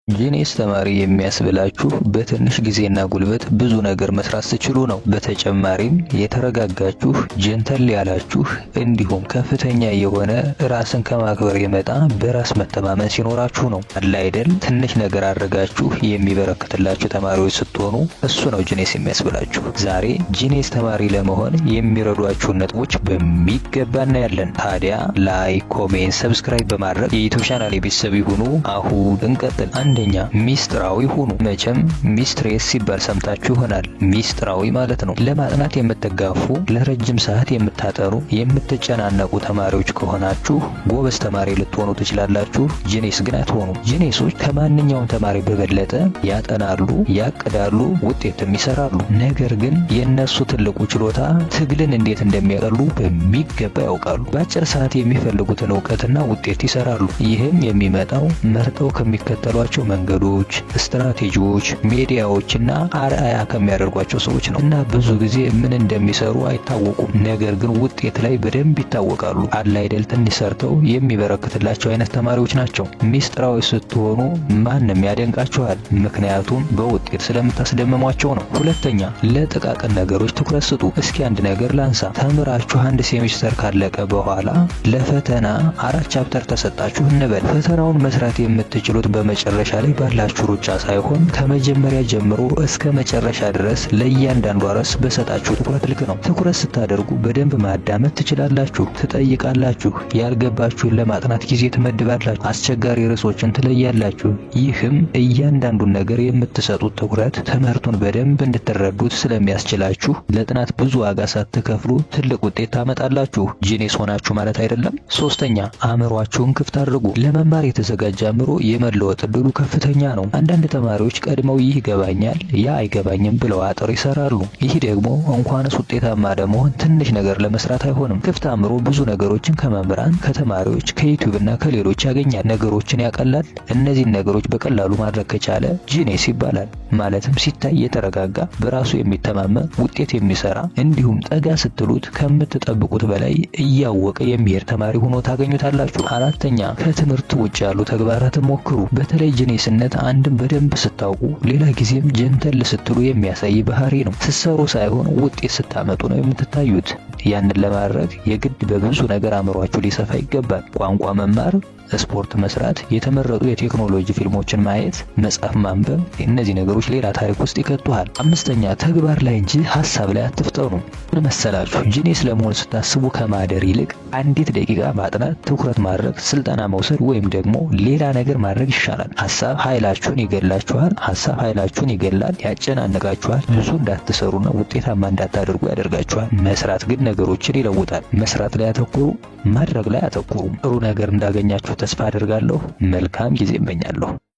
ጂኔስ ተማሪ የሚያስብላችሁ በትንሽ ጊዜና ጉልበት ብዙ ነገር መስራት ትችሉ ነው። በተጨማሪም የተረጋጋችሁ፣ ጀንተል ያላችሁ እንዲሁም ከፍተኛ የሆነ ራስን ከማክበር የመጣ በራስ መተማመን ሲኖራችሁ ነው። አለ አይደል? ትንሽ ነገር አድርጋችሁ የሚበረክትላችሁ ተማሪዎች ስትሆኑ እሱ ነው ጂኔስ የሚያስብላችሁ። ዛሬ ጂኔስ ተማሪ ለመሆን የሚረዷችሁን ነጥቦች በሚገባ እናያለን። ታዲያ ላይክ፣ ኮሜንት፣ ሰብስክራይብ በማድረግ የዩቲዩብ ቻናል ቤተሰብ ይሁኑ። አሁን እንቀጥል። አንደኛ ሚስጥራዊ ሁኑ። መቼም ሚስትሬስ ሲባል ሰምታችሁ ይሆናል። ሚስጥራዊ ማለት ነው ለማጥናት የምትጋፉ፣ ለረጅም ሰዓት የምታጠኑ፣ የምትጨናነቁ ተማሪዎች ከሆናችሁ ጎበዝ ተማሪ ልትሆኑ ትችላላችሁ። ጂኔስ ግን አትሆኑ። ጂኔሶች ከማንኛውም ተማሪ በበለጠ ያጠናሉ፣ ያቅዳሉ፣ ውጤትም ይሰራሉ። ነገር ግን የነሱ ትልቁ ችሎታ ትግልን እንዴት እንደሚያቀሉ በሚገባ ያውቃሉ። በአጭር ሰዓት የሚፈልጉትን እውቀትና ውጤት ይሰራሉ። ይህም የሚመጣው መርጠው ከሚከተሏቸው መንገዶች፣ ስትራቴጂዎች፣ ሚዲያዎችና አርአያ ከሚያደርጓቸው ሰዎች ነው። እና ብዙ ጊዜ ምን እንደሚሰሩ አይታወቁም። ነገር ግን ውጤት ላይ በደንብ ይታወቃሉ። አለ አይደል? ትንሽ ሰርተው የሚበረክትላቸው አይነት ተማሪዎች ናቸው። ሚስጥራዊ ስትሆኑ ማንም ያደንቃችኋል። ምክንያቱም በውጤት ስለምታስደምሟቸው ነው። ሁለተኛ፣ ለጥቃቅን ነገሮች ትኩረት ስጡ። እስኪ አንድ ነገር ላንሳ። ተምራችሁ አንድ ሴሚስተር ካለቀ በኋላ ለፈተና 4 ቻፕተር ተሰጣችሁ እንበል። ፈተናውን መስራት የምትችሉት በመጨረሻ ላይ ባላችሁ ሩጫ ሳይሆን ከመጀመሪያ ጀምሮ እስከ መጨረሻ ድረስ ለእያንዳንዷ ርዕስ በሰጣችሁ ትኩረት ልክ ነው። ትኩረት ስታደርጉ በደንብ ማዳመጥ ትችላላችሁ፣ ትጠይቃላችሁ፣ ያልገባችሁን ለማጥናት ጊዜ ትመድባላችሁ፣ አስቸጋሪ ርዕሶችን ትለያላችሁ። ይህም እያንዳንዱን ነገር የምትሰጡት ትኩረት ትምህርቱን በደንብ እንድትረዱት ስለሚያስችላችሁ ለጥናት ብዙ ዋጋ ሳትከፍሉ ትልቅ ውጤት ታመጣላችሁ። ጂኔስ ሆናችሁ ማለት አይደለም። ሶስተኛ፣ አእምሯችሁን ክፍት አድርጉ። ለመማር የተዘጋጀ አእምሮ የመለወጥ እድሉ ከፍተኛ ነው። አንዳንድ ተማሪዎች ቀድመው ይህ ይገባኛል፣ ያ አይገባኝም ብለው አጥር ይሰራሉ። ይህ ደግሞ እንኳንስ ውጤታማ ለመሆን ትንሽ ነገር ለመስራት አይሆንም። ክፍት አእምሮ ብዙ ነገሮችን ከመምህራን፣ ከተማሪዎች፣ ከዩቲዩብ እና ከሌሎች ያገኛል። ነገሮችን ያቀላል። እነዚህን ነገሮች በቀላሉ ማድረግ ከቻለ ጂኔስ ይባላል። ማለትም ሲታይ የተረጋጋ፣ በራሱ የሚተማመን፣ ውጤት የሚሰራ እንዲሁም ጠጋ ስትሉት ከምትጠብቁት በላይ እያወቀ የሚሄድ ተማሪ ሆኖ ታገኙታላችሁ። አራተኛ፣ ከትምህርት ውጭ ያሉ ተግባራትን ሞክሩ። በተለይ ጂኔስነት አንድም በደንብ ስታውቁ ሌላ ጊዜም ጀንተል ስትሉ የሚያሳይ ባህሪ ነው። ስትሰሩ ሳይሆን ውጤት ስታመጡ ነው የምትታዩት። ያንን ለማድረግ የግድ በብዙ ነገር አእምሯችሁ ሊሰፋ ይገባል። ቋንቋ መማር፣ ስፖርት መስራት፣ የተመረጡ የቴክኖሎጂ ፊልሞችን ማየት፣ መጽሐፍ ማንበብ፣ እነዚህ ነገሮች ሌላ ታሪክ ውስጥ ይከቱሃል። አምስተኛ፣ ተግባር ላይ እንጂ ሐሳብ ላይ አትፍጠኑ። ምን መሰላችሁ? ጂኔስ ለመሆን ስታስቡ ከማደር ይልቅ አንዲት ደቂቃ ማጥናት፣ ትኩረት ማድረግ፣ ስልጠና መውሰድ ወይም ደግሞ ሌላ ነገር ማድረግ ይሻላል። ሐሳብ ኃይላችሁን ይገላችኋል። ሐሳብ ኃይላችሁን ይገላል፣ ያጨናንቃችኋል፣ ብዙ እንዳትሰሩና ውጤታማ እንዳታደርጉ ያደርጋችኋል። መስራት ግን ነገሮችን ይለውጣል። መስራት ላይ አተኩሩ፣ ማድረግ ላይ አተኩሩ። ጥሩ ነገር እንዳገኛችሁ ተስፋ አደርጋለሁ። መልካም ጊዜ እመኛለሁ።